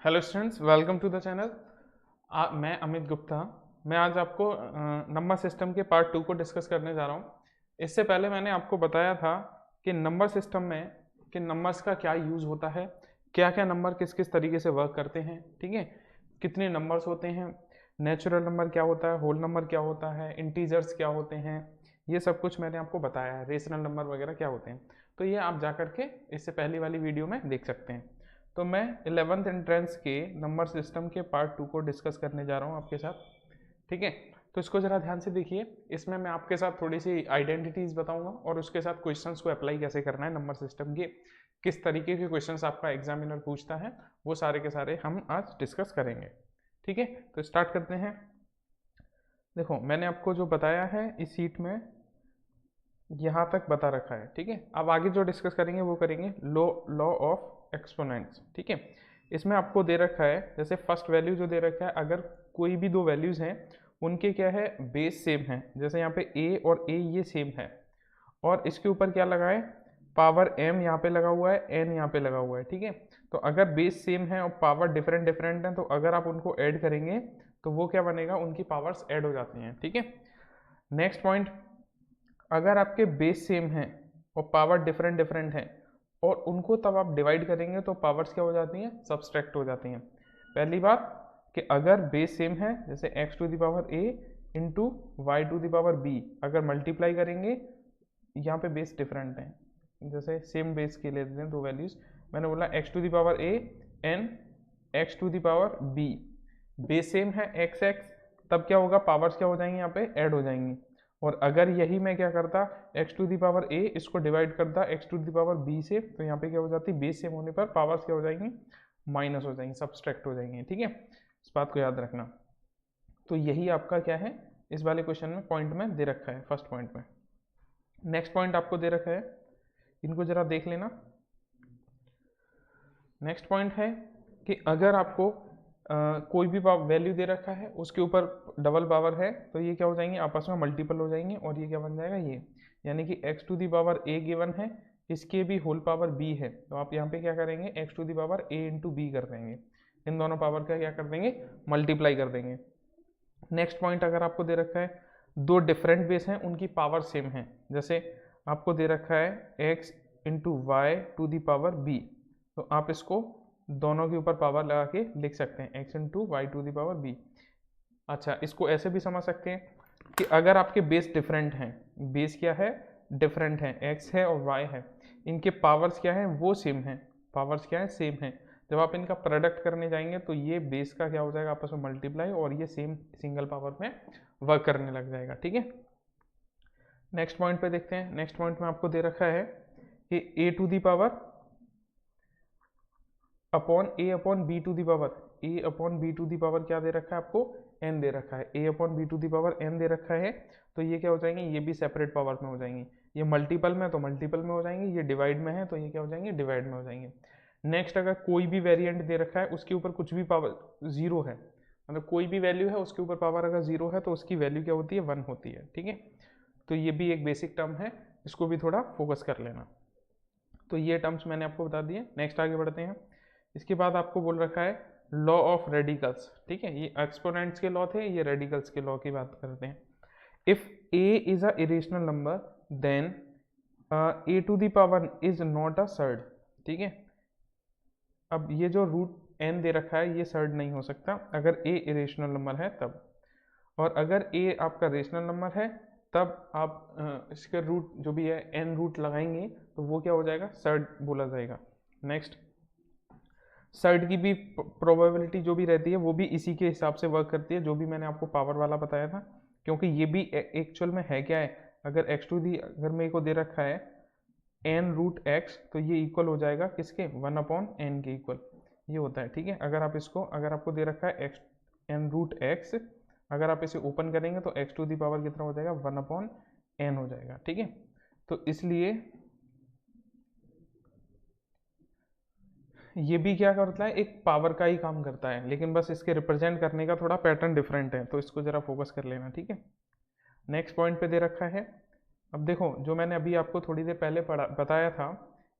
Hello students, welcome to the channel. मैं अमित गुप्ता। मैं आज आपको नंबर सिस्टम के पार्ट 2 को डिस्कस करने जा रहा हूँ। इससे पहले मैंने आपको बताया था कि नंबर सिस्टम में कि नंबर्स का क्या यूज़ होता है, क्या क्या नंबर किस किस तरीके से वर्क करते हैं, ठीक है। कितने नंबर्स होते हैं, नेचुरल नंबर क्या होता है, होल नंबर क्या होता है, इंटीजर्स क्या होते हैं, ये सब कुछ मैंने आपको बताया है। रेशनल नंबर वगैरह क्या होते हैं, तो ये आप जा करके इससे पहली वाली वीडियो में देख सकते हैं। तो मैं 11th एंट्रेंस के नंबर सिस्टम के पार्ट 2 को डिस्कस करने जा रहा हूँ आपके साथ, ठीक है। तो इसको ज़रा ध्यान से देखिए। इसमें मैं आपके साथ थोड़ी सी आइडेंटिटीज़ बताऊंगा और उसके साथ क्वेश्चंस को अप्लाई कैसे करना है नंबर सिस्टम के, किस तरीके के क्वेश्चंस आपका एग्जामिनर पूछता है, वो सारे के सारे हम आज डिस्कस करेंगे, ठीक है। तो स्टार्ट करते हैं। देखो, मैंने आपको जो बताया है इस सीट में यहाँ तक बता रखा है, ठीक है। अब आगे जो डिस्कस करेंगे वो करेंगे लॉ ऑफ एक्सपोनेंट्स, ठीक है। इसमें आपको दे रखा है, जैसे फर्स्ट वैल्यू जो दे रखा है, अगर कोई भी दो वैल्यूज़ हैं उनके क्या है, बेस सेम है। जैसे यहाँ पे a और a ये सेम है और इसके ऊपर क्या लगा है, पावर m यहाँ पे लगा हुआ है, n यहाँ पे लगा हुआ है, ठीक है। तो अगर बेस सेम है और पावर डिफरेंट डिफरेंट है तो अगर आप उनको ऐड करेंगे तो वो क्या बनेगा, उनकी पावर्स ऐड हो जाती हैं, ठीक है। नेक्स्ट पॉइंट, अगर आपके बेस सेम हैं और पावर डिफरेंट डिफरेंट है और उनको तब आप डिवाइड करेंगे तो पावर्स क्या हो जाती हैं, सब्सट्रैक्ट हो जाती हैं। पहली बात कि अगर बेस सेम है, जैसे x to the power a into y to the power b, अगर मल्टीप्लाई करेंगे, यहाँ पे बेस डिफरेंट है, जैसे सेम बेस के लेते हैं दो वैल्यूज। मैंने बोला x to the power a and x to the power b, base same है x x, तब क्या होगा, पावर्स क्या हो जाएंगी, यहाँ पे ऐड हो जाएंगी। और अगर यही मैं क्या करता, x to the power a इसको डिवाइड करता x to the power b से, तो यहाँ पे क्या हो जाती, बेस सेम होने पर पावर्स क्या हो जाएंगी, माइनस हो जाएंगी, सब्सट्रैक्ट हो जाएंगी, ठीक है। इस बात को याद रखना। तो यही आपका क्या है, इस वाले क्वेश्चन में पॉइंट में दे रखा है, फर्स्ट पॉइंट में। नेक्स्ट पॉइंट आपको दे रखा है, इनको जरा देख लेना। नेक्स्ट पॉइंट है कि अगर आपको कोई भी वैल्यू दे रखा है, उसके ऊपर डबल पावर है, तो ये क्या हो जाएंगे, आपस में मल्टीपल हो जाएंगे और ये क्या बन जाएगा, ये यानी कि x to the power a गिवन है, इसके भी होल पावर b है, तो आप यहाँ पे क्या करेंगे, x to the power a इंटू बी कर देंगे, इन दोनों पावर का क्या कर देंगे, मल्टीप्लाई कर देंगे। नेक्स्ट पॉइंट, अगर आपको दे रखा है दो डिफरेंट बेस हैं, उनकी पावर सेम है, जैसे आपको दे रखा है x into y to the power b, तो आप इसको दोनों के ऊपर पावर लगा के लिख सकते हैं, x into y to the power b। अच्छा, इसको ऐसे भी समझ सकते हैं कि अगर आपके बेस डिफरेंट हैं, बेस क्या है, डिफरेंट है, x है और y है, इनके पावर्स क्या है, वो सेम है, पावर्स क्या है, सेम है। जब आप इनका प्रोडक्ट करने जाएंगे तो ये बेस का क्या हो जाएगा, आपस में मल्टीप्लाई, और ये सेम सिंगल पावर में वर्क करने लग जाएगा, ठीक है। नेक्स्ट पॉइंट पे देखते हैं। नेक्स्ट पॉइंट में आपको दे रखा है कि a to the power upon a upon b to the power, a upon b to the power क्या दे रखा है आपको, n दे रखा है, a upon b to the power n दे रखा है। तो ये क्या हो जाएंगे, ये भी सेपरेट पावर में हो जाएंगी, ये मल्टीपल में तो मल्टीपल में हो जाएंगे, ये डिवाइड में है तो ये क्या हो जाएंगे, डिवाइड में हो जाएंगे। नेक्स्ट, अगर कोई भी वेरिएंट दे रखा है, उसके ऊपर कुछ भी पावर जीरो है, मतलब कोई भी वैल्यू है उसके ऊपर पावर अगर जीरो है तो उसकी वैल्यू क्या होती है, 1 होती है, ठीक है। तो ये भी एक बेसिक टर्म है, इसको भी थोड़ा फोकस कर लेना। तो ये टर्म्स मैंने आपको बता दिए। नेक्स्ट आगे बढ़ते हैं। इसके बाद आपको बोल रखा है लॉ ऑफ रेडिकल्स, ठीक है। ये एक्सपोनेंट्स के लॉ थे, ये रेडिकल्स के लॉ की बात करते हैं। If a is a irrational number then a to the power is not a surd, ठीक है। अब ये जो रूट n दे रखा है ये सर्ड नहीं हो सकता अगर a इरेशनल नंबर है तब, और अगर a आपका रेशनल नंबर है तब आप इसके रूट जो भी है n रूट लगाएंगे तो वो क्या हो जाएगा, सर्ड बोला जाएगा। नेक्स्ट, सर्ड की भी प्रोबेबिलिटी जो भी रहती है वो भी इसी के हिसाब से वर्क करती है, जो भी मैंने आपको पावर वाला बताया था, क्योंकि ये भी एक्चुअल में है क्या है, अगर x टू दी अगर मेरे को दे रखा है n रूट x, तो ये इक्वल हो जाएगा किसके, 1 अपॉन n के इक्वल ये होता है, ठीक है। अगर आप इसको, अगर आपको दे रखा है x n रूट x, अगर आप इसे ओपन करेंगे तो x टू दी पावर कितना हो जाएगा, 1 अपॉन n हो जाएगा, ठीक है। तो इसलिए ये भी क्या करता है, एक पावर का ही काम करता है, लेकिन बस इसके रिप्रेजेंट करने का थोड़ा पैटर्न डिफरेंट है, तो इसको जरा फोकस कर लेना, ठीक है। नेक्स्ट पॉइंट पे दे रखा है। अब देखो, जो मैंने अभी आपको थोड़ी देर पहले बताया था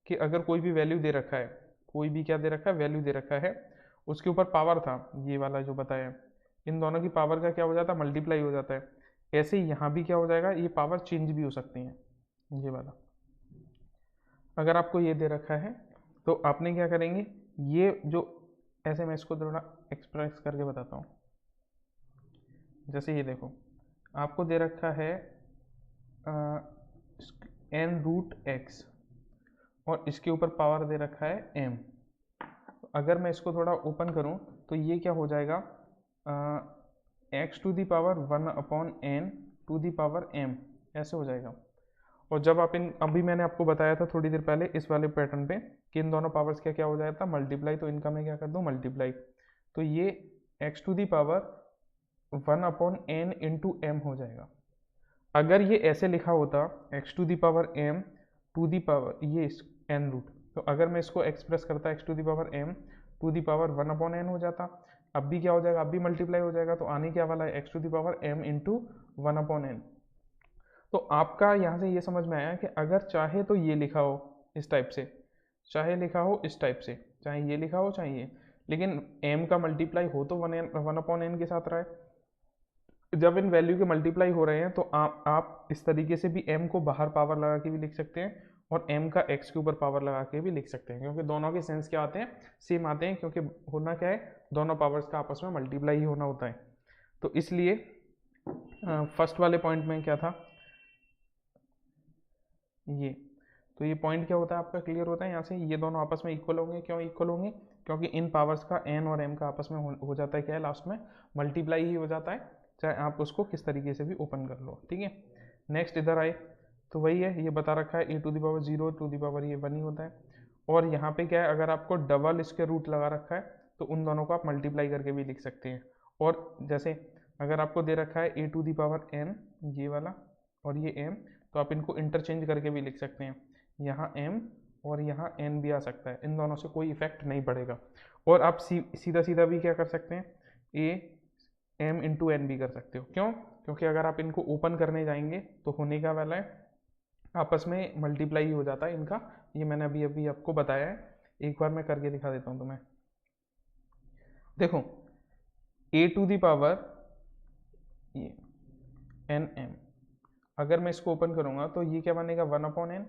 कि अगर कोई भी वैल्यू दे रखा है, कोई भी क्या दे रखा है, वैल्यू दे रखा है, उसके ऊपर पावर था ये वाला जो बताया, इन दोनों की पावर का क्या हो जाता है, मल्टीप्लाई हो जाता है। ऐसे ही यहाँ भी क्या हो जाएगा, ये पावर चेंज भी हो सकती है। ये वाला अगर आपको ये दे रखा है तो आपने क्या करेंगे, ये जो ऐसे मैं इसको थोड़ा एक्सप्रेस करके बताता हूँ। जैसे ये देखो, आपको दे रखा है n रूट एक्स और इसके ऊपर पावर दे रखा है m। अगर मैं इसको थोड़ा ओपन करूं तो ये क्या हो जाएगा, x to the power 1/n to the power m, ऐसे हो जाएगा। और जब आप अभी मैंने आपको बताया था थोड़ी देर पहले इस वाले पैटर्न पे कि इन दोनों पावर्स का क्या हो जाता है, मल्टीप्लाई, तो इनका मैं क्या कर दूं, मल्टीप्लाई। तो ये x to the power 1/n into m हो जाएगा। अगर ये ऐसे लिखा होता x to the power m to the power ये n रूट, तो अगर मैं इसको एक्सप्रेस करता x to the power m to the power 1/n हो जाता। अब भी क्या हो जाएगा, अब भी मल्टीप्लाई हो जाएगा, तो आने क्या वाला है x to the power m into 1/n। तो आपका यहाँ से ये समझ में आया कि अगर चाहे तो ये लिखा हो इस टाइप से, चाहे लिखा हो इस टाइप से, चाहे ये लिखा हो चाहे ये, लेकिन m का मल्टीप्लाई हो तो 1/n के साथ रहा है। जब इन वैल्यू के मल्टीप्लाई हो रहे हैं तो आप इस तरीके से भी m को बाहर पावर लगा के भी लिख सकते हैं और m का x के ऊपर पावर लगा के भी लिख सकते हैं, क्योंकि दोनों के सेंस क्या आते हैं, सेम आते हैं, क्योंकि होना क्या है, दोनों पावर्स का आपस में मल्टीप्लाई ही होना होता है। तो इसलिए फर्स्ट वाले पॉइंट में क्या था, ये तो ये पॉइंट क्या होता है आपका, क्लियर होता है यहाँ से, ये दोनों आपस में इक्वल होंगे। क्यों इक्वल होंगे, क्योंकि इन पावर्स का n और m का आपस में हो जाता है क्या है, लास्ट में मल्टीप्लाई ही हो जाता है, चाहे आप उसको किस तरीके से भी ओपन कर लो। ठीक है, नेक्स्ट इधर आए तो वही है, ये बता रखा है a to the power 0 to the power ये 1 ही होता है। और यहाँ पे क्या है, अगर आपको डबल इसके रूट लगा रखा है तो उन दोनों को आप मल्टीप्लाई करके भी लिख सकते हैं। और जैसे अगर आपको दे रखा है a to the power n ये वाला और ये m, तो आप इनको इंटरचेंज करके भी लिख सकते हैं, यहाँ m और यहाँ n भी आ सकता है, इन दोनों से कोई इफेक्ट नहीं पड़ेगा। और आप सीधा सीधा भी क्या कर सकते हैं, a m इंटू n भी कर सकते हो। क्यों, क्योंकि अगर आप इनको ओपन करने जाएंगे तो होने का वाला है, आपस में मल्टीप्लाई हो जाता है इनका। ये मैंने अभी अभी आपको बताया है, एक बार मैं करके दिखा देता हूँ तुम्हें। देखो a टू दी पावर ये nm, अगर मैं इसको ओपन करूंगा तो ये क्या बनेगा 1/n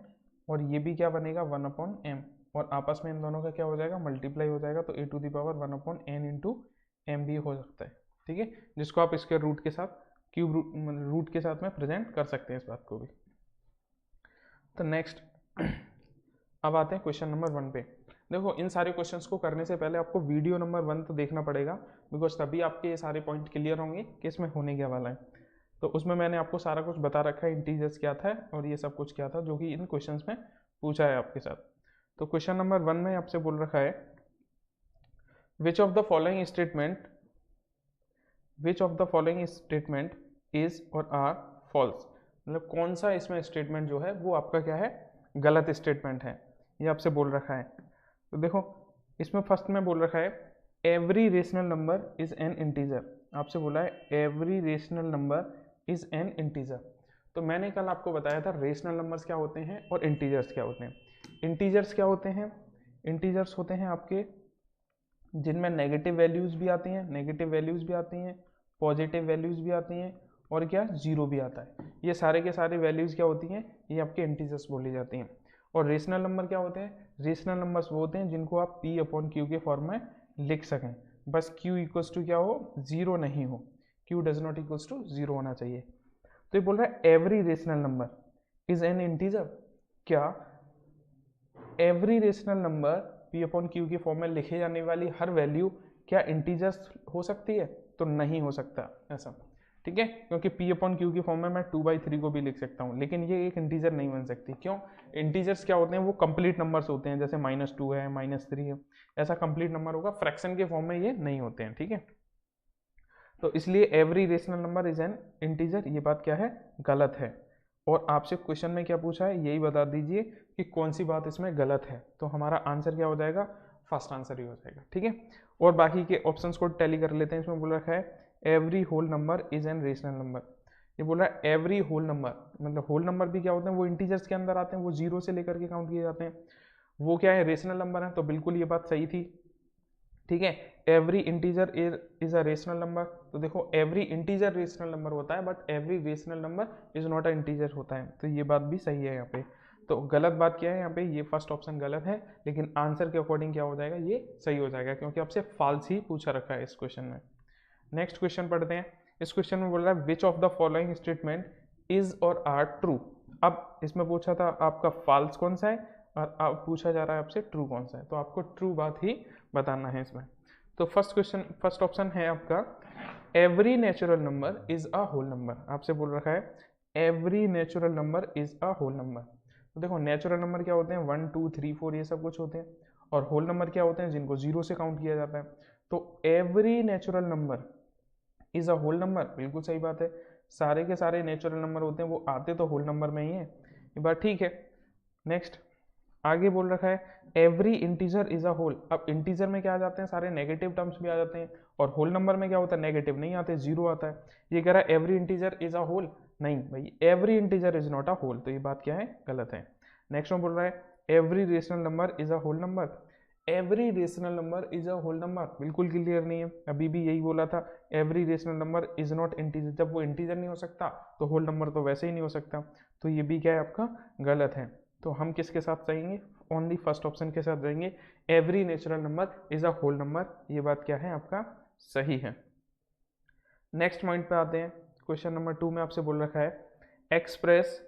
और ये भी क्या बनेगा 1/m, और आपस में इन दोनों का क्या हो जाएगा, मल्टीप्लाई हो जाएगा। तो a to the power 1/n into m भी हो सकता है। ठीक है, जिसको आप इसके रूट के साथ क्यूब रूट के साथ में प्रेजेंट कर सकते हैं इस बात को भी। तो नेक्स्ट अब आते हैं क्वेश्चन नंबर 1 पे। देखो इन सारे क्वेश्चंस को करने से पहले आपको वीडियो नंबर 1 तो देखना पड़ेगा, बिकॉज तभी आपके ये सारे पॉइंट क्लियर होंगे कि इसमें होने क्या वाला है। तो उसमें मैंने आपको सारा कुछ बता रखा है, इंटीजर्स क्या था और ये सब कुछ क्या था जो कि इन क्वेश्चंस में पूछा है आपके साथ। तो क्वेश्चन नंबर 1 में आपसे बोल रखा है which of the following statement is और आर फॉल्स, मतलब कौन सा इसमें स्टेटमेंट जो है वो आपका क्या है, गलत स्टेटमेंट है, ये आपसे बोल रखा है। तो देखो इसमें फर्स्ट में बोल रखा है every rational number is an integer, आपसे बोला है every rational number is an integer. तो मैंने कल आपको बताया था रेशनल नंबर्स क्या होते हैं और इंटीजर्स क्या होते हैं। इंटीजर्स क्या होते हैं, इंटीजर्स होते हैं आपके जिनमें नेगेटिव वैल्यूज भी आती हैं, पॉजिटिव वैल्यूज भी आती हैं और क्या जीरो भी आता है। ये सारे के सारे वैल्यूज क्या होती हैं, ये आपके इंटीजर्स बोली जाती हैं। और रेशनल नंबर क्या होते हैं, रेशनल नंबर्स वो होते हैं जिनको आप p/q के फॉर्म में लिख सकें, बस q इक्वल्स टू क्या हो, जीरो नहीं हो, q does not equals to zero होना चाहिए। तो ये बोल रहा है every rational number is an integer, क्या एवरी रेशनल नंबर p/q के फॉर्म में लिखे जाने वाली हर वैल्यू क्या इंटीजर्स हो सकती है, तो नहीं हो सकता ऐसा। ठीक है, क्योंकि p/q के फॉर्म में मैं 2/3 को भी लिख सकता हूँ, लेकिन ये एक इंटीजर नहीं बन सकती। क्यों, इंटीजर्स क्या होते हैं, वो कंप्लीट नंबर्स होते हैं, जैसे -2 है, -3 है, ऐसा कंप्लीट नंबर होगा, फ्रैक्शन के फॉर्म में ये नहीं होते हैं। ठीक है, तो इसलिए every rational number is an integer, ये बात क्या है, गलत है। और आपसे क्वेश्चन में क्या पूछा है, यही बता दीजिए कि कौन सी बात इसमें गलत है, तो हमारा आंसर क्या हो जाएगा, फर्स्ट आंसर ही हो जाएगा। ठीक है, और बाकी के ऑप्शंस को टैली कर लेते हैं। इसमें बोल रखा है every whole number is an rational number, ये बोल रहा है एवरी होल नंबर, मतलब होल नंबर भी क्या होते हैं, वो इंटीजर्स के अंदर आते हैं, वो जीरो से लेकर के काउंट किए जाते हैं, वो क्या है, रेशनल नंबर है, तो बिल्कुल ये बात सही थी। ठीक है। Every integer is a rational number, तो देखो एवरी इंटीजर रेशनल नंबर होता है but every rational number is not a integer होता है, तो ये बात भी सही है यहाँ पे। तो गलत बात क्या है यहाँ पे, ये फर्स्ट ऑप्शन गलत है, लेकिन आंसर के अकॉर्डिंग क्या हो जाएगा, ये सही हो जाएगा क्योंकि आपसे फॉल्स ही पूछा रखा है इस क्वेश्चन में। नेक्स्ट क्वेश्चन पढ़ते हैं। इस क्वेश्चन में बोल रहा है which of the following statement is और आर ट्रू। अब इसमें पूछा था आपका फॉल्स कौन सा है और अब पूछा जा रहा है आपसे ट्रू कौन सा है, तो आपको ट्रू बात ही बताना है इसमें। तो फर्स्ट ऑप्शन है आपका every natural number is a whole number. आपसे बोल रखा है every natural number is a whole number. तो देखो नेचुरल नंबर क्या होते हैं, 1 2 3 4 ये सब कुछ होते हैं, और होल नंबर क्या होते हैं, जिनको जीरो से काउंट किया जाता है। तो every natural number is a whole number, बिल्कुल सही बात है। सारे के सारे नेचुरल नंबर होते हैं वो आते तो होल नंबर में ही है, ये बात ठीक है। नेक्स्ट आगे बोल रखा है every integer is a whole. अब इंटीजर में क्या आ जाते हैं, सारे नेगेटिव टर्म्स भी आ जाते हैं, और होल नंबर में क्या होता है, नेगेटिव नहीं आते, जीरो आता है। ये कह रहा है every integer is a whole, नहीं भाई every integer is not a whole, तो ये बात क्या है, गलत है। नेक्स्ट में बोल रहा है every rational number is a whole number. Every rational number is a whole number बिल्कुल क्लियर नहीं है, अभी भी यही बोला था every rational number is not integer. जब वो इंटीजर नहीं हो सकता तो होल नंबर तो वैसे ही नहीं हो सकता, तो ये भी क्या है आपका गलत है। तो हम किसके साथ जाएंगे, ओनली फर्स्ट ऑप्शन के साथ जाएंगे, every natural number is a whole number, ये बात क्या है आपका सही है। नेक्स्ट पॉइंट पे आते हैं। क्वेश्चन नंबर 2 में आपसे बोल रखा है एक्सप्रेस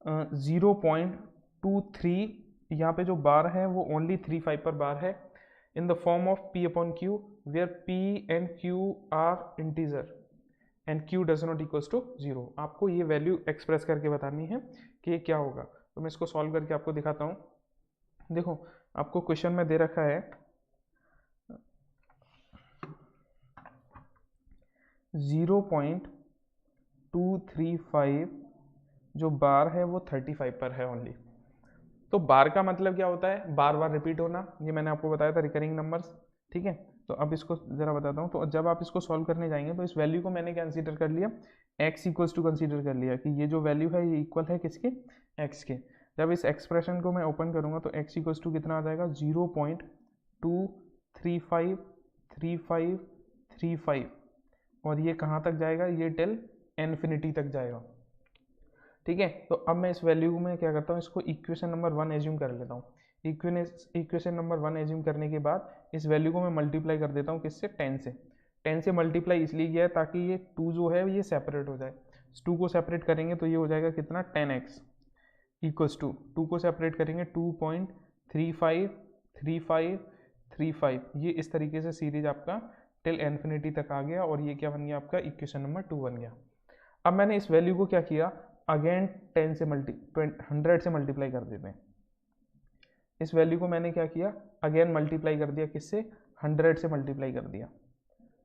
0.23, यहाँ पे जो बार है वो ओनली 35 पर बार है, in the form of P upon Q where P and Q are integer and Q does not equals to 0। आपको ये वैल्यू एक्सप्रेस करके बतानी है कि ये क्या होगा, तो मैं इसको सॉल्व करके आपको दिखाता हूँ। देखो आपको क्वेश्चन में दे रखा है 0.235, जो बार है वो 35 पर है ओनली। तो बार का मतलब क्या होता है, बार बार रिपीट होना, ये मैंने आपको बताया था रिकरिंग नंबर्स, ठीक है। तो अब इसको ज़रा बताता हूँ। तो जब आप इसको सॉल्व करने जाएंगे तो इस वैल्यू को मैंने कंसीडर कर लिया, x इक्वल्स टू कंसीडर कर लिया कि ये जो वैल्यू है ये इक्वल है किसके, x के। जब इस एक्सप्रेशन को मैं ओपन करूँगा तो x इक्वल्स टू कितना आ जाएगा, 0.2353535, और ये कहाँ तक जाएगा, ये टिल इन्फिनिटी तक जाएगा, ठीक है। तो अब मैं इस वैल्यू में क्या करता हूँ, इसको इक्वेशन नंबर 1 एज्यूम कर लेता हूँ। इक्वेशन नंबर 1 एज्यूम करने के बाद इस वैल्यू को मैं मल्टीप्लाई कर देता हूँ किससे, 10 से। 10 से मल्टीप्लाई इसलिए किया है ताकि ये 2 जो है ये सेपरेट हो जाए। 2 को सेपरेट करेंगे तो ये हो जाएगा कितना, 10x इक्वल्स टू 2 को सेपरेट करेंगे 2.353535, ये इस तरीके से सीरीज आपका टिल इन्फिनिटी तक आ गया, और ये क्या बन गया आपका, इक्वेशन नंबर 2 बन गया। अब मैंने इस वैल्यू को क्या किया, अगेन 100 से मल्टीप्लाई कर देते हैं। इस वैल्यू को मैंने क्या किया, अगेन मल्टीप्लाई कर दिया किससे, 100 से मल्टीप्लाई कर दिया।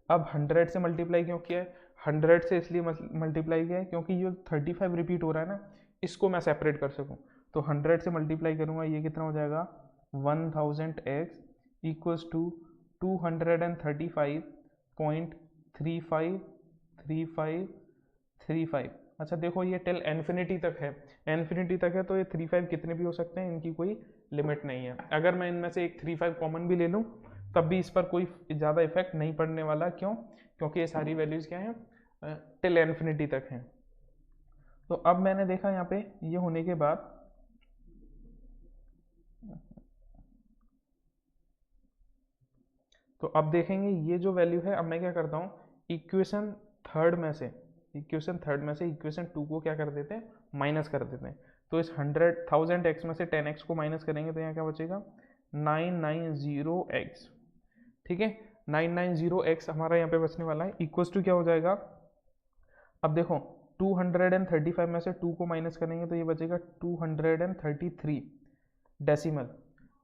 अब 100 से मल्टीप्लाई क्यों किया है, 100 से इसलिए मल्टीप्लाई किया है क्योंकि ये 35 रिपीट हो रहा है ना, इसको मैं सेपरेट कर सकूं। तो 100 से मल्टीप्लाई करूंगा, ये कितना हो जाएगा, 1000x इक्वल्स टू 235.353535। अच्छा देखो ये टिल इन्फिनिटी तक है, इन्फिनिटी तक है, तो ये 35 कितने भी हो सकते हैं, इनकी कोई लिमिट नहीं है। अगर मैं इनमें से एक 35 कॉमन भी ले लूँ तब भी इस पर कोई ज़्यादा इफेक्ट नहीं पड़ने वाला, क्यों, क्योंकि ये सारी वैल्यूज़ क्या हैं, टिल इन्फिनिटी तक हैं। तो अब मैंने देखा यहाँ पे ये होने के बाद, तो अब देखेंगे ये जो वैल्यू है, अब मैं क्या करता हूँ, इक्वेशन थर्ड में से इक्वेशन 2 को क्या कर देते हैं, माइनस कर देते हैं। तो इस 1000x में से 10x को माइनस करेंगे तो यहाँ क्या बचेगा, 990x, ठीक है। 990x हमारा यहाँ पे बचने वाला है, इक्वल्स टू क्या हो जाएगा, अब देखो 235 में से 2 को माइनस करेंगे तो ये बचेगा 233 डेसिमल।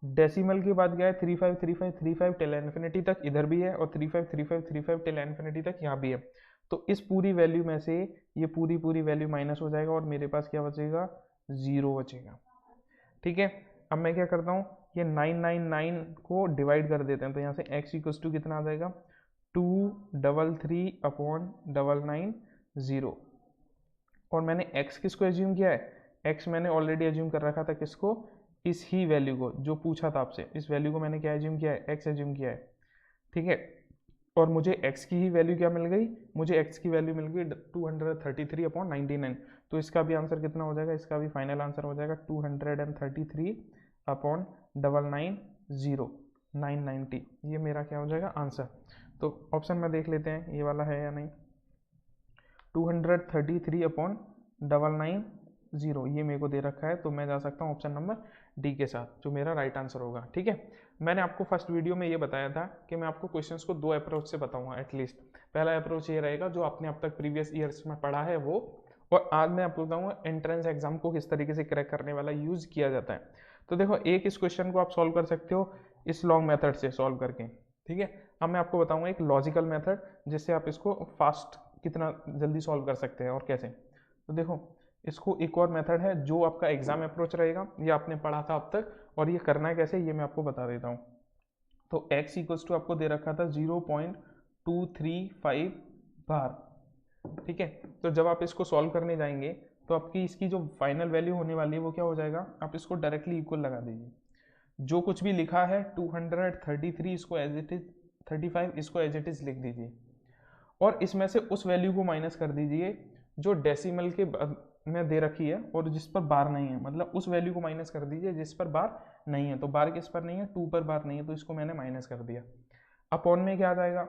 डेसिमल के बाद गया है 353535 टिल इन्फिनिटी तक, इधर भी है, और 353535 टिल इन्फिनिटी तक यहाँ भी है। तो इस पूरी वैल्यू में से ये पूरी वैल्यू माइनस हो जाएगा, और मेरे पास क्या बचेगा, 0 बचेगा, ठीक है। अब मैं क्या करता हूँ, ये 999 को डिवाइड कर देते हैं, तो यहाँ से x इक्वल्स टू कितना आ जाएगा, 233/990, और मैंने x किसको एज्यूम किया है, x मैंने ऑलरेडी एज्यूम कर रखा था किसको, इस ही वैल्यू को जो पूछा था आपसे, इस वैल्यू को मैंने क्या एज्यूम किया है, x एज्यूम किया है। ठीक है। और मुझे x की ही वैल्यू क्या मिल गई, मुझे x की वैल्यू मिल गई 233/99। तो इसका भी आंसर कितना हो जाएगा, इसका भी फाइनल आंसर हो जाएगा 233/990, ये मेरा क्या हो जाएगा आंसर। तो ऑप्शन में देख लेते हैं ये वाला है या नहीं। 233/990 ये मेरे को दे रखा है, तो मैं जा सकता हूँ ऑप्शन नंबर डी के साथ, जो मेरा राइट आंसर होगा। ठीक है, मैंने आपको फर्स्ट वीडियो में ये बताया था कि मैं आपको क्वेश्चंस को 2 अप्रोच से बताऊंगा एटलीस्ट। पहला अप्रोच ये रहेगा जो आपने अब तक प्रीवियस ईयर्स में पढ़ा है वो, और आज मैं आपको बताऊंगा एंट्रेंस एग्जाम को किस तरीके से क्रैक करने वाला यूज किया जाता है। तो देखो, एक इस क्वेश्चन को आप सॉल्व कर सकते हो इस लॉन्ग मेथड से सॉल्व करके। ठीक है, अब मैं आपको बताऊंगा एक लॉजिकल मेथड जिससे आप इसको फास्ट कितना जल्दी सॉल्व कर सकते हैं और कैसे। तो देखो, इसको एक और मेथड है जो आपका एग्जाम अप्रोच रहेगा, ये आपने पढ़ा था अब तक, और ये करना है कैसे ये मैं आपको बता देता हूँ। तो x इक्वल्स टू आपको दे रखा था 0.235 बार। ठीक है, तो जब आप इसको सॉल्व करने जाएंगे तो आपकी इसकी जो फाइनल वैल्यू होने वाली है वो क्या हो जाएगा, आप इसको डायरेक्टली इक्वल लगा दीजिए। जो कुछ भी लिखा है 233 इसको एज इट इज 35 इसको एज इट इज लिख दीजिए, और इसमें से उस वैल्यू को माइनस कर दीजिए जो डेसिमल के में दे रखी है और जिस पर बार नहीं है, मतलब उस वैल्यू को माइनस कर दीजिए जिस पर बार नहीं है। तो बार किस पर नहीं है, 2 पर बार नहीं है, तो इसको मैंने माइनस कर दिया। अपॉन में क्या आ जाएगा,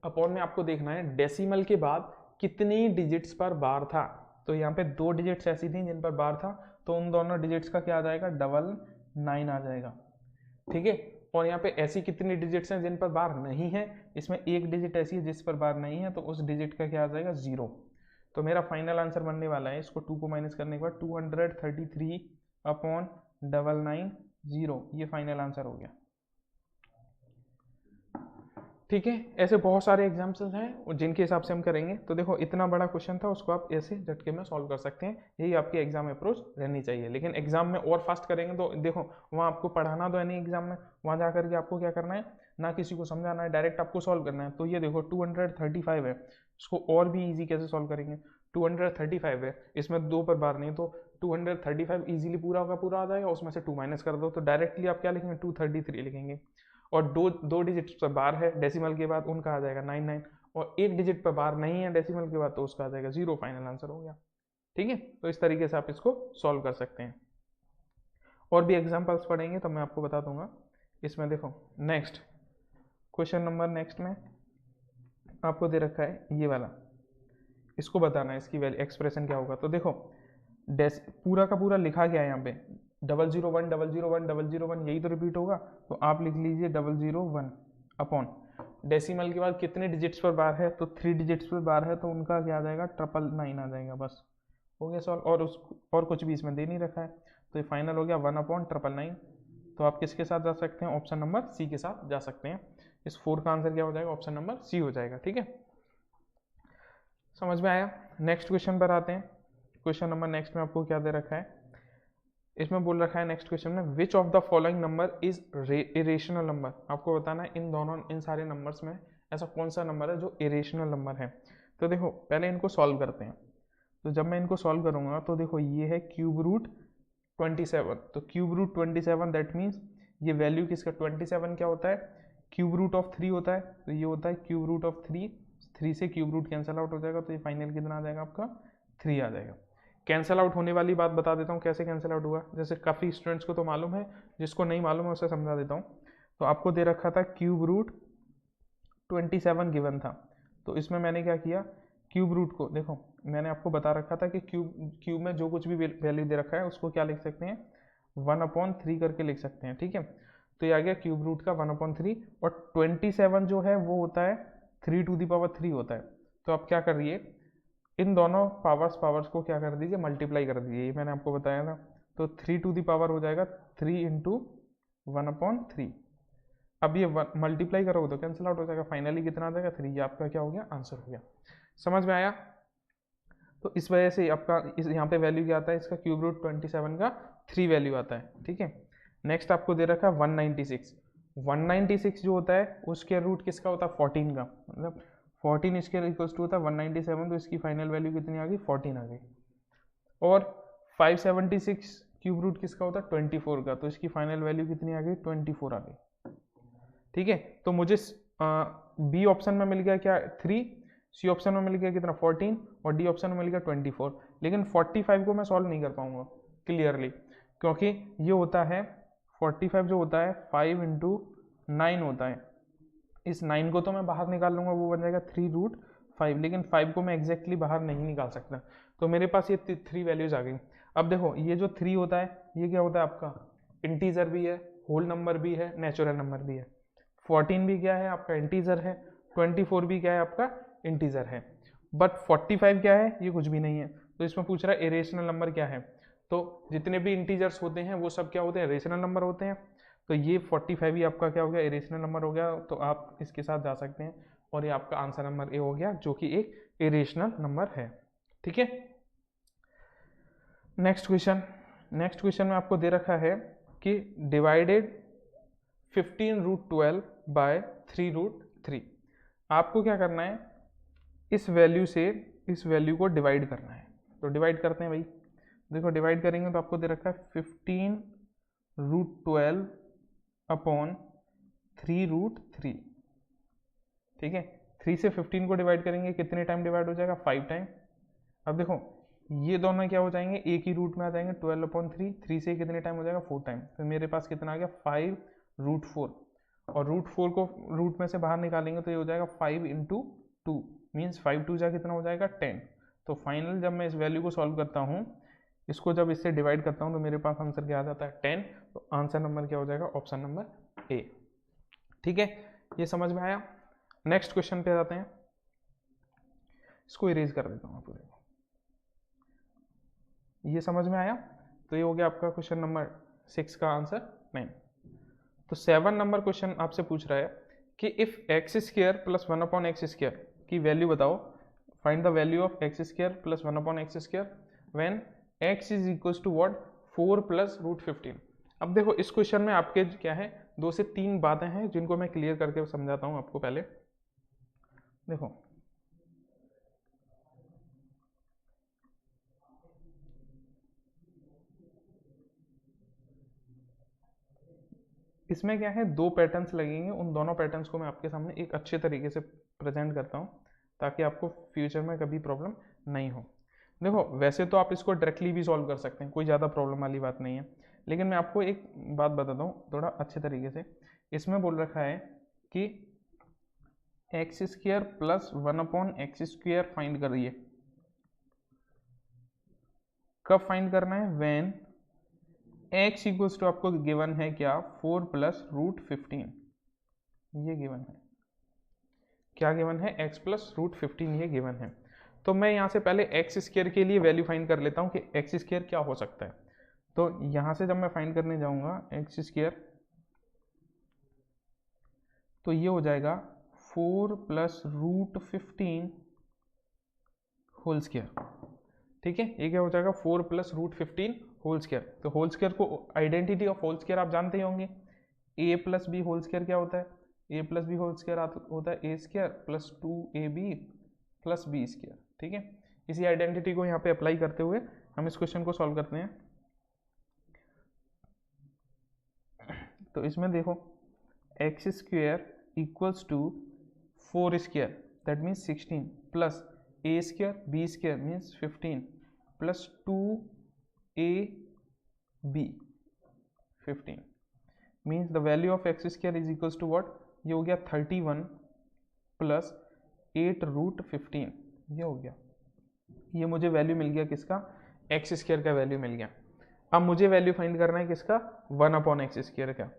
अपॉन में आपको देखना है डेसिमल के बाद कितनी डिजिट्स पर बार था। तो यहाँ पे 2 डिजिट्स ऐसी थी जिन पर बार था, तो उन दोनों डिजिट्स का क्या आ जाएगा, 999 आ जाएगा। ठीक है, और यहाँ पे ऐसी कितनी डिजिट्स हैं जिन पर बार नहीं है, इसमें एक डिजिट ऐसी है जिस पर बार नहीं है, तो उस डिजिट का क्या आ जाएगा, 0। तो मेरा फाइनल आंसर बनने वाला है, इसको 2 को माइनस करने के बाद 233/990, ये फाइनल आंसर हो गया। ठीक है, ऐसे बहुत सारे एग्जाम्पल्स हैं जिनके हिसाब से हम करेंगे। तो देखो, इतना बड़ा क्वेश्चन था, उसको आप ऐसे झटके में सॉल्व कर सकते हैं। यही आपकी एग्जाम अप्रोच रहनी चाहिए। लेकिन एग्जाम में और फास्ट करेंगे तो देखो, वहाँ आपको पढ़ाना तो है नहीं एग्जाम में, वहाँ जा करके आपको क्या करना है, ना किसी को समझाना है, डायरेक्ट आपको सॉल्व करना है। तो ये देखो 235 है, इसको और भी ईजी कैसे सॉल्व करेंगे। 235 है, इसमें 2 पर बार नहीं, तो 235 ईजिली पूरा का पूरा आ जाएगा, उसमें से 2 माइनस कर दो, तो डायरेक्टली आप क्या लिखेंगे, 233 लिखेंगे। और दो डिजिट पर बार है डेसिमल के बाद, उनका आ जाएगा 99, और एक डिजिट पर बार नहीं है डेसिमल के बाद, तो उसका आ जाएगा 0, फाइनल आंसर हो गया। ठीक है, तो इस तरीके से आप इसको सॉल्व कर सकते हैं। और भी एग्जांपल्स पढ़ेंगे तो मैं आपको बता दूंगा। इसमें देखो, नेक्स्ट क्वेश्चन नंबर नेक्स्ट में आपको दे रखा है ये वाला, इसको बताना है इसकी वैल्यू एक्सप्रेशन क्या होगा। तो देखो, पूरा का पूरा लिखा गया है यहाँ पे 001 001 001, यही तो रिपीट होगा, तो आप लिख लीजिए 001 अपॉन डेसिमल के बाद कितने डिजिट्स पर बार है, तो 3 डिजिट्स पर बार है, तो उनका क्या आ जाएगा, 999 आ जाएगा। बस हो गया सॉल्व, और कुछ भी इसमें दे नहीं रखा है, तो ये फाइनल हो गया 1/999। तो आप किसके साथ जा सकते हैं, ऑप्शन नंबर सी के साथ जा सकते हैं। इस 4 का आंसर क्या हो जाएगा, ऑप्शन नंबर सी हो जाएगा। ठीक है, समझ में आया। नेक्स्ट क्वेश्चन पर आते हैं। क्वेश्चन नंबर नेक्स्ट में आपको क्या दे रखा है, इसमें बोल रखा है नेक्स्ट क्वेश्चन में, which of the following number is irrational number. आपको बताना है इन सारे नंबर्स में ऐसा कौन सा नंबर है जो इरेशनल नंबर है। तो देखो, पहले इनको सॉल्व करते हैं। तो जब मैं इनको सॉल्व करूंगा तो देखो, ये है क्यूब रूट 27, तो क्यूब रूट 27 दैट मीन्स ये वैल्यू किसका, 27 क्या होता है, क्यूब रूट ऑफ 3 होता है, तो ये होता है क्यूब रूट ऑफ 3 से क्यूब रूट कैंसिल आउट हो जाएगा, तो ये फाइनल कितना आ जाएगा आपका, 3 आ जाएगा। कैंसिल आउट होने वाली बात बता देता हूँ कैसे कैंसिल आउट हुआ, जैसे काफ़ी स्टूडेंट्स को तो मालूम है, जिसको नहीं मालूम है उसे समझा देता हूँ। तो आपको दे रखा था क्यूब रूट 27 गिवन था, तो इसमें मैंने क्या किया, क्यूब रूट को देखो, मैंने आपको बता रखा था कि क्यूब में जो कुछ भी वैल्यू दे रखा है उसको क्या लिख सकते हैं, 1/3 करके लिख सकते हैं। ठीक है, तो ये आ गया क्यूब रूट का 1/3, और 27 जो है वो होता है 3 होता है। तो आप क्या कर रही इन दोनों पावर्स को क्या कर दीजिए, मल्टीप्लाई कर दीजिए, ये मैंने आपको बताया था। तो 3 हो जाएगा 3 × 1/3। अब ये मल्टीप्लाई करोगे तो कैंसिल आउट हो जाएगा, फाइनली कितना आ जाएगा, 3। ये आपका क्या हो गया, आंसर हो गया। समझ में आया। तो इस वजह से आपका इस यहाँ पे वैल्यू क्या आता है, इसका क्यूब रूट 27 का 3 वैल्यू आता है। ठीक है, नेक्स्ट आपको दे रखा है 196 जो होता है उसके रूट किसका होता है, 14 का, मतलब 14 इसके इक्वल्स टू होता है 197, तो इसकी फाइनल वैल्यू कितनी आ गई, 14 आ गई। और 576 क्यूब रूट किसका होता है, 24 का, तो इसकी फाइनल वैल्यू कितनी आ गई, 24 आ गई। ठीक है, तो मुझे बी ऑप्शन में मिल गया क्या 3, सी ऑप्शन में मिल गया कितना 14 और डी ऑप्शन में मिल गया 24। लेकिन 45 को मैं सॉल्व नहीं कर पाऊंगा क्लियरली, क्योंकि ये होता है 45 जो होता है 5 × 9 होता है। इस 9 को तो मैं बाहर निकाल लूँगा, वो बन जाएगा 3√5, लेकिन 5 को मैं एग्जैक्टली बाहर नहीं निकाल सकता। तो मेरे पास ये 3 वैल्यूज आ गई। अब देखो ये जो 3 होता है ये क्या होता है आपका इंटीजर भी है, होल नंबर भी है, नेचुरल नंबर भी है। 14 भी क्या है आपका इंटीजर है, 24 भी क्या है आपका इंटीजर है। बट 45 क्या है, ये कुछ भी नहीं है। तो इसमें पूछ रहा है इरेशनल नंबर क्या है। तो जितने भी इंटीजर्स होते हैं वो सब क्या होते हैं, इरेशनल नंबर होते हैं। तो ये 45 ही आपका क्या हो गया, इरेशनल नंबर हो गया। तो आप इसके साथ जा सकते हैं और ये आपका आंसर नंबर ए हो गया, जो कि एक इरेशनल नंबर है। ठीक है, नेक्स्ट क्वेश्चन में आपको दे रखा है कि डिवाइडेड 15√12 बाय 3√3। आपको क्या करना है, इस वैल्यू से इस वैल्यू को डिवाइड करना है। तो डिवाइड करते हैं भाई। देखो डिवाइड करेंगे तो आपको दे रखा है 15√12 अपॉन 3√3। ठीक है, 3 से 15 को डिवाइड करेंगे, कितने टाइम डिवाइड हो जाएगा, 5 टाइम। अब देखो ये दोनों क्या हो जाएंगे, एक ही रूट में आ जाएंगे, 12/3। 3 से कितने टाइम हो जाएगा, 4 टाइम। तो मेरे पास कितना आ गया 5√4। और √4 को रूट में से बाहर निकालेंगे तो ये हो जाएगा 5 × 2 मीन्स 5 2 जा कितना हो जाएगा 10। तो फाइनल जब मैं इस वैल्यू को सॉल्व करता हूँ, इसको जब इससे डिवाइड करता हूँ तो मेरे पास आंसर क्या आ जाता है 10। तो आंसर नंबर क्या हो जाएगा, ऑप्शन नंबर ए। ठीक है, ये समझ में आया। नेक्स्ट क्वेश्चन पे जाते हैं, इसको इरेज कर देता हूँ पूरे। ये समझ में आया। तो ये हो गया आपका क्वेश्चन नंबर 6 का आंसर 9। तो 7 नंबर क्वेश्चन आपसे पूछ रहा है कि इफ x² + 1/x² की वैल्यू बताओ, find the value of x² + 1/x² when x is equal to what 4 + √15। अब देखो इस क्वेश्चन में आपके क्या है 2 से 3 बातें हैं जिनको मैं क्लियर करके समझाता हूँ आपको। पहले देखो इसमें क्या है 2 पैटर्न्स लगेंगे, उन दोनों पैटर्न्स को मैं आपके सामने एक अच्छे तरीके से प्रेजेंट करता हूँ ताकि आपको फ्यूचर में कभी प्रॉब्लम नहीं हो। देखो वैसे तो आप इसको डायरेक्टली भी सॉल्व कर सकते हैं, कोई ज़्यादा प्रॉब्लम वाली बात नहीं है, लेकिन मैं आपको एक बात बताता हूँ थोड़ा अच्छे तरीके से। इसमें बोल रखा है कि x² + 1/x² फाइंड करिए। कब फाइंड करना है, व्हेन x इक्वल्स टू आपको गिवन है क्या 4 + √15। ये गिवन है, क्या गिवन है, x + √15 ये गिवन है। तो मैं यहाँ से पहले x² के लिए वैल्यू फाइंड कर लेता हूँ कि x² क्या हो सकता है। तो यहाँ से जब मैं फाइंड करने जाऊँगा x², तो ये हो जाएगा 4 + √15 होल स्क्वायर। ठीक है, ये क्या हो जाएगा 4 + √15 होल स्क्वायर। तो होल स्क्वायर को आइडेंटिटी ऑफ होल स्क्वायर आप जानते ही होंगे, a + b होल स्क्वायर क्या होता है, a + b होल स्क्वायर होता है a² + 2ab + b²। ठीक है, इसी आइडेंटिटी को यहाँ पे अप्लाई करते हुए हम इस क्वेश्चन को सॉल्व करते हैं। तो इसमें देखो x² = 4² that means 16 plus a² b² means 15 plus 2ab 15 means the value of x² is equals to what, ये हो गया 31 प्लस 8√15। ये हो गया, ये मुझे वैल्यू मिल गया किसका, x² का वैल्यू मिल गया। अब मुझे वैल्यू फाइंड करना है किसका, 1/x² का।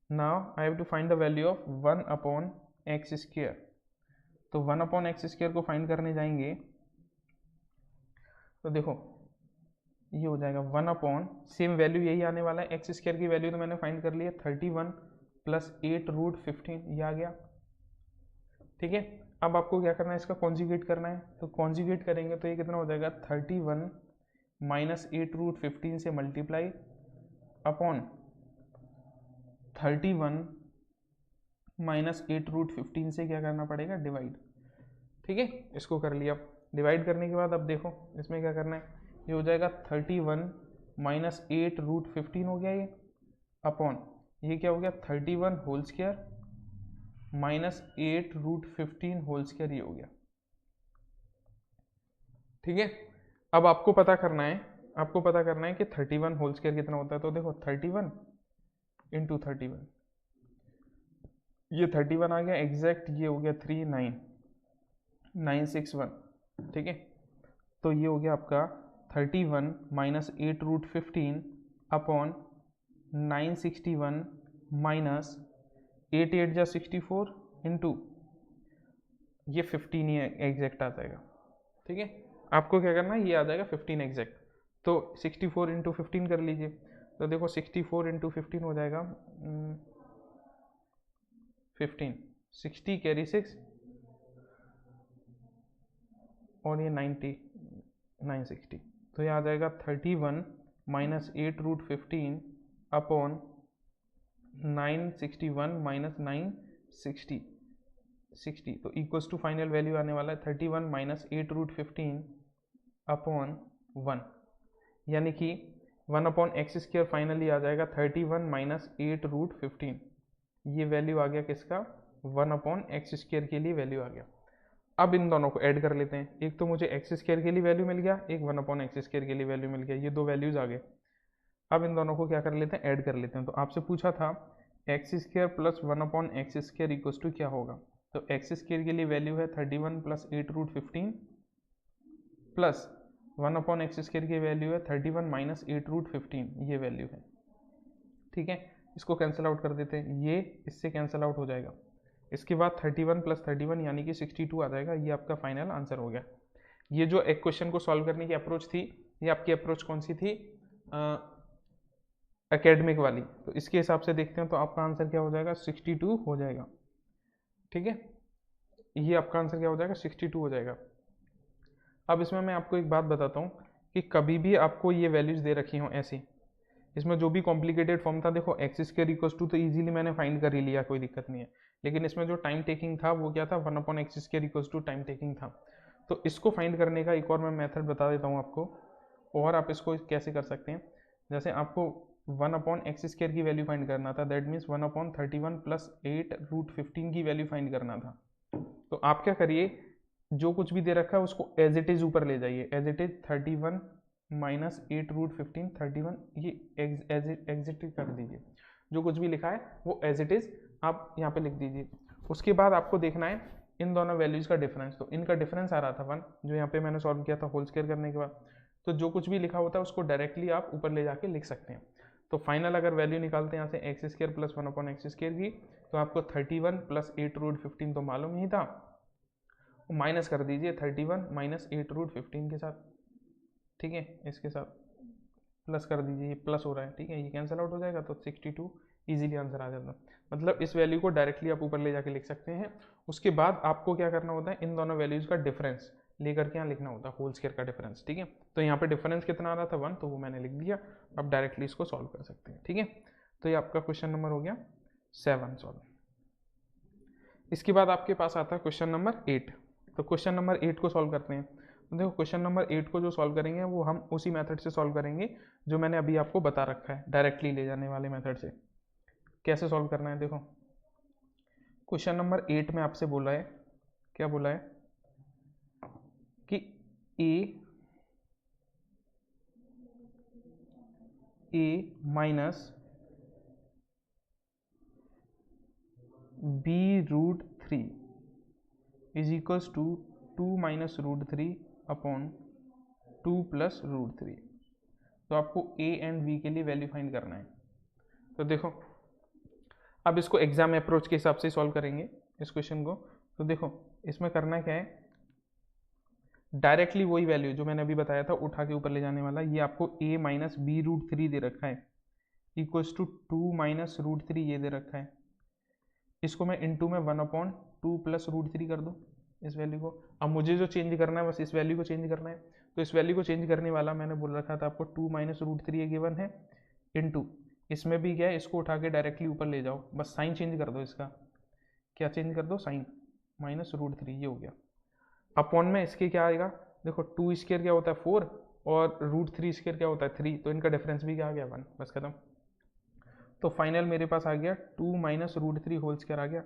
Now I have to find the value of 1/x²। तो 1/x² को फाइंड करने जाएंगे तो देखो ये हो जाएगा 1/, सेम वैल्यू यही आने वाला है, x² की वैल्यू तो मैंने फाइंड कर ली है 31 प्लस 8√15 ये आ गया। ठीक है, अब आपको क्या करना है, इसका कॉन्जुगेट करना है। तो कॉन्जुगेट करेंगे तो ये कितना हो जाएगा 31 माइनस 8√15 से मल्टीप्लाई अपॉन 31 माइनस 8√15 से क्या करना पड़ेगा, डिवाइड। ठीक है, इसको कर लिया। डिवाइड करने के बाद अब देखो इसमें क्या करना है, ये हो जाएगा 31 माइनस 8√15 हो गया ये अपॉन ये क्या हो गया 31 होल स्क्वायर -8√15 होल स्क्वायर ये हो गया। ठीक है, अब आपको पता करना है कि 31 होल स्क्वायर कितना होता है। तो देखो 31 इंटू 31, ये 31 आ गया एग्जैक्ट, ये हो गया 39961। ठीक है, तो ये हो गया आपका 31 माइनस 8√15 अपॉन 961 माइनस 8 जा 64 इंटू ये 15 ही एग्जैक्ट आ जाएगा। ठीक है, आपको क्या करना है, ये आ जाएगा 15 एग्जैक्ट। तो 64 इंटू 15 कर लीजिए। तो देखो 64 इंटू 15 हो जाएगा 15, 60 कैरी 6 और ये 90 960। तो ये आ जाएगा 31 माइनस 8√15 अपॉन 961 माइनस 960 तो इक्वल्स टू फाइनल वैल्यू आने वाला है 31 माइनस 8√15 अपॉन 1, यानी कि 1 अपॉन एक्स स्क्वायर फाइनली आ जाएगा 31 माइनस 8√15। ये वैल्यू आ गया किसका, 1 अपॉन एक्स स्क्वायर के लिए वैल्यू आ गया। अब इन दोनों को ऐड कर लेते हैं, एक तो मुझे एक्स स्क्वायर के लिए वैल्यू मिल गया, एक 1 अपॉन एक्स स्क्वायर के लिए वैल्यू मिल गया, ये दो वैल्यूज आ गए। अब इन दोनों को क्या कर लेते हैं, ऐड कर लेते हैं। तो आपसे पूछा था x square plus 1 upon x square equals to क्या होगा। तो एक्स स्क्वायर के लिए वैल्यू है 31 plus 8√15 plus 1 upon x square की वैल्यू है 31 माइनस 8√15, ये वैल्यू है। ठीक है, इसको कैंसिल आउट कर देते हैं, ये इससे कैंसिल आउट हो जाएगा। इसके बाद 31 प्लस 31 यानी कि 62 आ जाएगा। ये आपका फाइनल आंसर हो गया। ये जो एक क्वेश्चन को सॉल्व करने की अप्रोच थी, ये आपकी अप्रोच कौन सी थी, एकेडमिक वाली। तो इसके हिसाब से देखते हैं तो आपका आंसर क्या हो जाएगा, 62 हो जाएगा। ठीक है, ये आपका आंसर क्या हो जाएगा, 62 हो जाएगा। अब इसमें मैं आपको एक बात बताता हूँ कि कभी भी आपको ये वैल्यूज दे रखी हों ऐसी, इसमें जो भी कॉम्प्लिकेटेड फॉर्म था, देखो एक्स स्क्वायर इक्वल्स टू तो इजीली मैंने फाइंड कर ही लिया, कोई दिक्कत नहीं है। लेकिन इसमें जो टाइम टेकिंग था वो क्या था, 1 upon x square equals to time taking था। तो इसको फाइंड करने का एक और मैं मेथड बता देता हूँ आपको, और आप इसको कैसे कर सकते हैं। जैसे आपको 1 अपॉन एक्स स्क्वायर की वैल्यू फाइंड करना था, दैट मीन्स 1 अपॉन 31 प्लस 8√15 की वैल्यू फाइंड करना था। तो आप क्या करिए, जो कुछ भी दे रखा है उसको एज इट इज ऊपर ले जाइए, एज इट इज 31 माइनस 8√15 31, ये एज इट इज कर दीजिए। जो कुछ भी लिखा है वो एज इट इज आप यहाँ पे लिख दीजिए। उसके बाद आपको देखना है इन दोनों वैल्यूज का डिफरेंस। तो इनका डिफरेंस आ रहा था 1, जो यहाँ पे मैंने सॉल्व किया था होल स्क्वायर करने के बाद। तो जो कुछ भी लिखा होता है उसको डायरेक्टली आप ऊपर ले जाके लिख सकते हैं। तो फाइनल अगर वैल्यू निकालते हैं यहाँ से x square plus 1 upon x square की, तो आपको 31 प्लस 8√15 तो मालूम ही था, माइनस कर दीजिए 31 माइनस 8√15 के साथ। ठीक है, इसके साथ प्लस कर दीजिए, ये प्लस हो रहा है। ठीक है, ये कैंसिल आउट हो जाएगा तो 62 इजीली आंसर आ जाता है। मतलब इस वैल्यू को डायरेक्टली आप ऊपर ले जाके लिख सकते हैं। उसके बाद आपको क्या करना होता है, इन दोनों वैल्यूज का डिफरेंस लेकर के यहाँ लिखना होता है, होल स्क्वायर का डिफरेंस। ठीक है, तो यहाँ पे डिफरेंस कितना आ रहा था 1, तो वो मैंने लिख दिया। अब डायरेक्टली इसको सॉल्व कर सकते हैं। ठीक है, तो ये आपका क्वेश्चन नंबर हो गया 7 सॉल्व। इसके बाद आपके पास आता है क्वेश्चन नंबर 8। तो क्वेश्चन नंबर 8 को सॉल्व करते हैं। तो देखो क्वेश्चन नंबर 8 को जो सॉल्व करेंगे वो हम उसी मेथड से सॉल्व करेंगे जो मैंने अभी आपको बता रखा है, डायरेक्टली ले जाने वाले मेथड से। कैसे सॉल्व करना है, देखो क्वेश्चन नंबर 8 में आपसे बोला है, क्या बोला है कि a minus b√3 is equals to 2 minus √3 upon 2 plus √3। तो आपको a एंड b के लिए वैल्यू फाइंड करना है। तो देखो अब इसको एग्जाम अप्रोच के हिसाब से सॉल्व करेंगे इस क्वेश्चन को। तो देखो इसमें करना क्या है, डायरेक्टली वही वैल्यू जो मैंने अभी बताया था उठा के ऊपर ले जाने वाला। ये आपको a माइनस b√3 दे रखा है इक्वल्स टू 2 माइनस √3 ये दे रखा है। इसको मैं इनटू में 1 अपॉन 2 प्लस √3 कर दूँ इस वैल्यू को। अब मुझे जो चेंज करना है बस इस वैल्यू को चेंज करना है। तो इस वैल्यू को चेंज करने वाला मैंने बोल रखा था आपको 2 माइनस √3 ये गिवन है, इनटू इसमें भी क्या है, इसको उठा के डायरेक्टली ऊपर ले जाओ, बस साइन चेंज कर दो इसका। क्या चेंज कर दो, साइन, माइनस √3 ये हो गया। अपॉन में इसके क्या आएगा, देखो 2 स्क्वायर क्या होता है 4 और √3 स्क्वायर क्या होता है 3, तो इनका डिफरेंस भी क्या आ गया 1, बस खत्म। तो फाइनल मेरे पास आ गया 2 माइनस √3 होल स्क्वायर आ गया।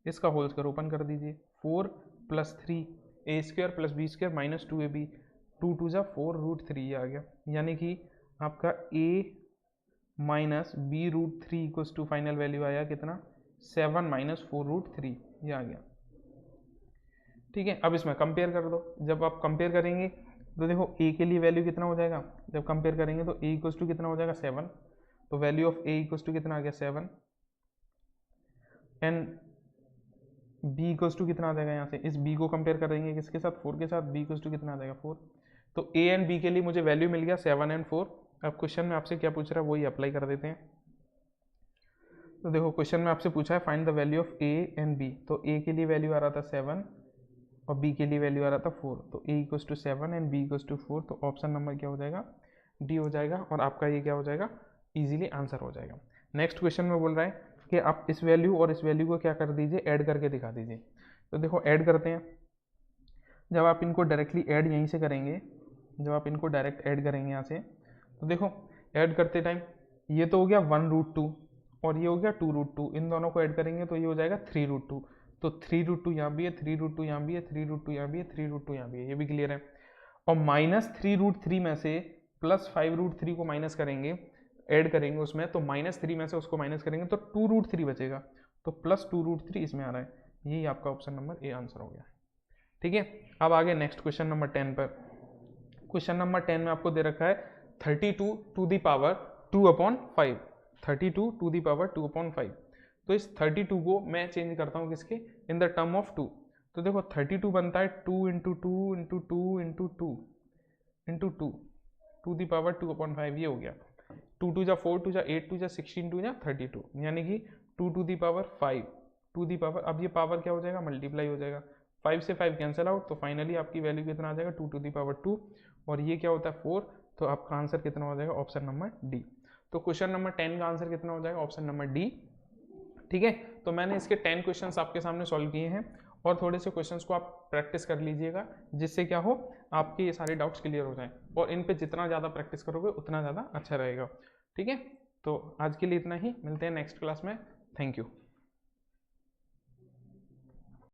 इसका होल स्क्वायर ओपन कर दीजिए, 4 + 3 a² + b² - 2ab, 2 2 जा 4√3 आ गया। यानी कि आपका a - b√3 = फाइनल वैल्यू आया कितना, 7 - 4√3, ये आ गया। ठीक है, अब इसमें कंपेयर कर दो। जब आप कंपेयर करेंगे तो देखो a के लिए वैल्यू कितना हो जाएगा, जब कंपेयर करेंगे तो a = कितना हो जाएगा 7, तो वैल्यू ऑफ a = कितना आ गया 7, एंड b = कितना आ जाएगा, यहाँ से इस b को कंपेयर करेंगे किसके साथ, 4 के साथ, b = कितना आ जाएगा 4। तो a एंड b के लिए मुझे वैल्यू मिल गया 7 एंड 4। अब क्वेश्चन में आपसे क्या पूछ रहा है वही अप्लाई कर देते हैं। तो देखो क्वेश्चन में आपसे पूछा है find the value of a and b, तो a के लिए वैल्यू आ रहा था 7 और b के लिए वैल्यू आ रहा था 4, तो a = 7 एंड b = 4, तो ऑप्शन नंबर क्या हो जाएगा, डी हो जाएगा, और आपका ये क्या हो जाएगा, इजीली आंसर हो जाएगा। नेक्स्ट क्वेश्चन में बोल रहा है कि आप इस वैल्यू और इस वैल्यू को क्या कर दीजिए, ऐड करके दिखा दीजिए। तो देखो ऐड करते हैं, जब आप इनको डायरेक्टली ऐड यहीं से करेंगे, जब आप इनको डायरेक्ट ऐड करेंगे यहाँ से, तो देखो ऐड करते टाइम ये तो हो गया 1√2 और ये हो गया 2√2, इन दोनों को ऐड करेंगे तो ये हो जाएगा 3√2, तो 3√2 यहाँ भी है, 3√2 यहाँ भी है, 3√2 यहाँ भी है, 3√2 यहाँ भी है, ये भी क्लियर है। और -3√3 में से +5√3 को माइनस करेंगे, ऐड करेंगे उसमें, तो -3 में से उसको माइनस करेंगे तो 2√3 बचेगा, तो +2√3 इसमें आ रहा है, यही आपका ऑप्शन नंबर ए आंसर हो गया। ठीक है, अब आगे नेक्स्ट क्वेश्चन नंबर 10 पर। क्वेश्चन नंबर 10 में आपको दे रखा है 32 to the power 2/5, 32 to the power 2/5। तो इस 32 को मैं चेंज करता हूँ किसके, इन द टर्म ऑफ 2। तो देखो 32 बनता है 2 × 2 × 2 × 2 × 2 टू द पावर 2/5, ये हो गया। 2 2 जा 4 2 जा 8 2 जा 16 2 जा 32, यानी कि 2 to the power 5 to the power, अब ये पावर क्या हो जाएगा, मल्टीप्लाई हो जाएगा, 5 से 5 कैंसिल आउट, तो फाइनली आपकी वैल्यू कितना आ जाएगा 2 टू द पावर 2, और ये क्या होता है 4, तो आपका आंसर कितना हो जाएगा, ऑप्शन नंबर डी। तो क्वेश्चन नंबर 10 का आंसर कितना हो जाएगा, ऑप्शन नंबर डी। ठीक है, तो मैंने इसके 10 क्वेश्चंस आपके सामने सॉल्व किए हैं, और थोड़े से क्वेश्चंस को आप प्रैक्टिस कर लीजिएगा, जिससे क्या हो आपके ये सारे डाउट्स क्लियर हो जाएं, और इन पे जितना ज़्यादा प्रैक्टिस करोगे उतना ज़्यादा अच्छा रहेगा। ठीक है, तो आज के लिए इतना ही, मिलते हैं नेक्स्ट क्लास में, थैंक यू।